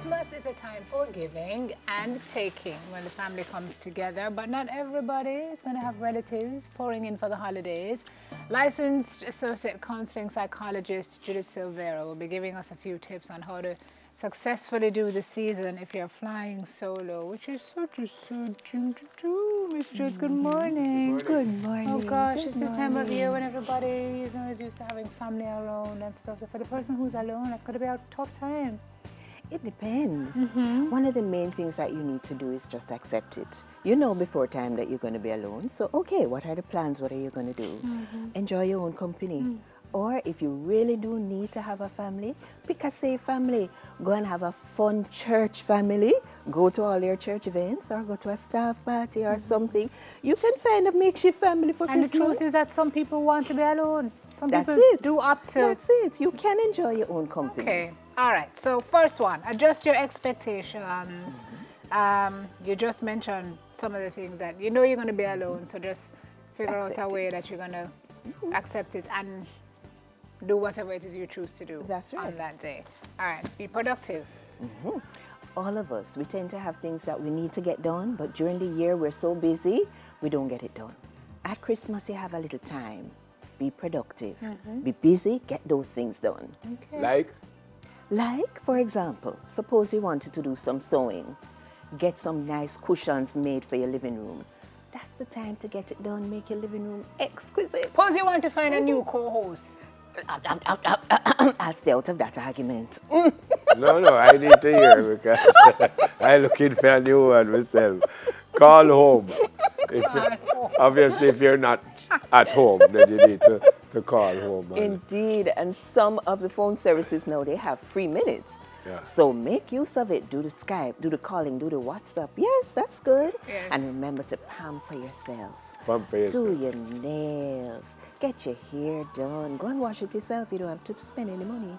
Christmas is a time for giving and taking when the family comes together, but not everybody is going to have relatives pouring in for the holidays. Licensed Associate Counseling Psychologist Judith Silvera will be giving us a few tips on how to successfully do the season if you're flying solo, which is such a sad thing to do. Miss Judith, good morning. Good morning. Oh gosh, it's the time of year when everybody is used to having family around and stuff. So for the person who's alone, that's going to be a tough time. It depends. One of the main things that you need to do is just accept it. You know before time that you're going to be alone. So, okay, what are the plans? What are you going to do? Enjoy your own company. Or if you really do need to have a family, pick a safe family. Go and have a fun church family. Go to all your church events or go to a staff party or something. You can find a makeshift family for Christmas. And the truth is that some people want to be alone. Some people do opt to. That's it. You can enjoy your own company. Okay. All right. So first one, adjust your expectations. You just mentioned some of the things that you know you're going to be alone. So just figure out a way that you're going to accept it and do whatever it is you choose to do on that day. All right, be productive. All of us, we tend to have things that we need to get done, but during the year we're so busy, we don't get it done. At Christmas, you have a little time. Be productive. Be busy, get those things done. Okay. Like, for example, suppose you wanted to do some sewing. Get some nice cushions made for your living room. That's the time to get it done, make your living room exquisite. Suppose you want to find a new co-host. I'll stay out of that argument. No, I need to hear because I'm looking for a new one myself. Call home. Obviously, if you're not at home, then you need to call home. Indeed, and some of the phone services now, they have free minutes. Yeah. So make use of it. Do the Skype, do the calling, do the WhatsApp. Yes, that's good. Yes. And remember to pamper yourself. Pamper yourself. Do your nails. Get your hair done. Go and wash it yourself. You don't have to spend any money.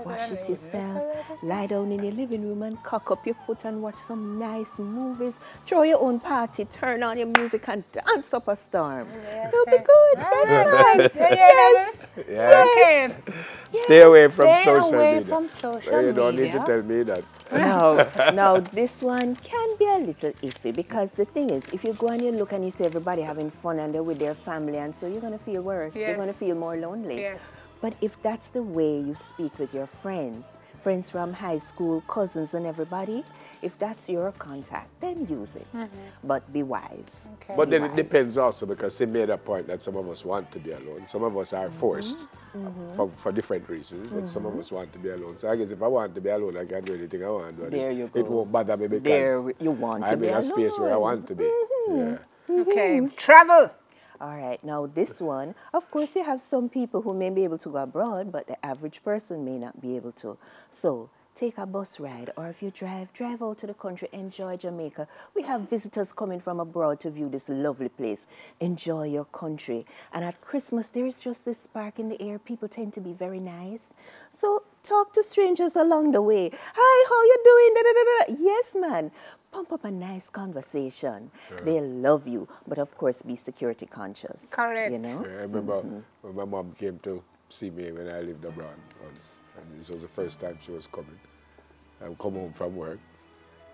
Wash it yourself. Lie down in your living room and cock up your foot and watch some nice movies. Throw your own party. Turn on your music and dance up a storm. It'll be good. Yes. Yes. Stay away from social media. You don't need to tell me that. Now, this one can be a little iffy because the thing is, if you go and you look and you see everybody having fun and they're with their family, and so you're going to feel worse. Yes. You're going to feel more lonely. Yes. But if that's the way you speak with your friends from high school, cousins and everybody, if that's your contact, then use it. But be wise. Okay. But then it depends also because he made a point that some of us want to be alone. Some of us are forced for different reasons, but some of us want to be alone. So I guess if I want to be alone, I can do anything I want. But there you go. It won't bother me because I'm in a space where I want to be. Yeah. Okay, travel. All right, now this one, of course you have some people who may be able to go abroad, but the average person may not be able to. So take a bus ride, or if you drive out to the country, enjoy Jamaica. We have visitors coming from abroad to view this lovely place. Enjoy your country. And at Christmas, there's just this spark in the air. People tend to be very nice. So talk to strangers along the way. Hi, how you doing? Da, da, da, da. Yes, man. Pump up a nice conversation. Sure. They love you, but of course be security conscious. Correct. You know? Yeah, I remember when my mom came to see me when I lived abroad once. And this was the first time she was coming. I would come home from work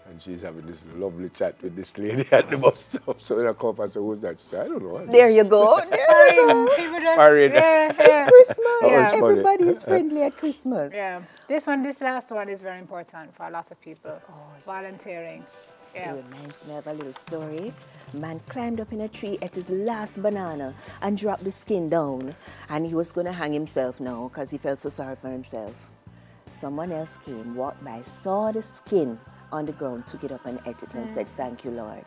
and she's having this lovely chat with this lady at the bus stop. So when I come up and say, who's that? She said, I don't know. There you go. There you go. It's Christmas. Everybody is friendly at Christmas. Yeah. This last one is very important for a lot of people. Volunteering. Yeah. It reminds me of a little story. Man climbed up in a tree, ate his last banana, and dropped the skin down. And he was going to hang himself now because he felt so sorry for himself. Someone else came, walked by, saw the skin on the ground, took it up and ate it and said, thank you, Lord.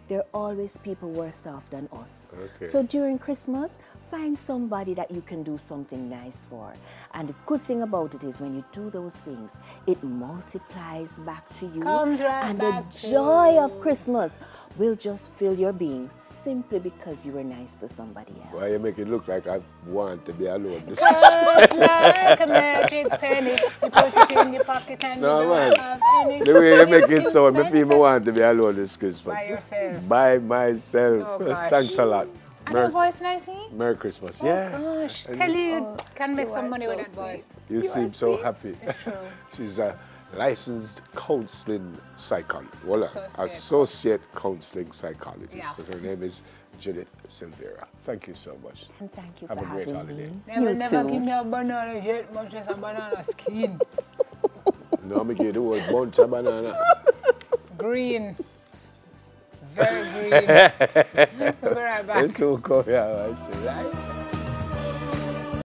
There are always people worse off than us. Okay. So during Christmas, find somebody that you can do something nice for. And the good thing about it is when you do those things, it multiplies back to you. And the joy of Christmas will just fill your being simply because you were nice to somebody else. Why you make it look like I want to be alone this Christmas? Like a magic penny. You put it in your pocket and you don't have any. The way you make it sound, I feel I want to be alone this Christmas. By yourself. By myself. Oh, Thanks a lot. And her voice nice, Merry Christmas. Oh, gosh. Tell you, can make some money with that voice. You seem so happy. It's true. She's licensed counseling psychologist. Well, associate counseling psychologist. Yes. So her name is Judith Silvera. Thank you so much. And thank you Have for a great having holiday. me. Never give me a banana yet, much as a banana skin. No, I'm going to do a bunch of banana. Green. Very green. We'll be right back. It's so cool, yeah, right?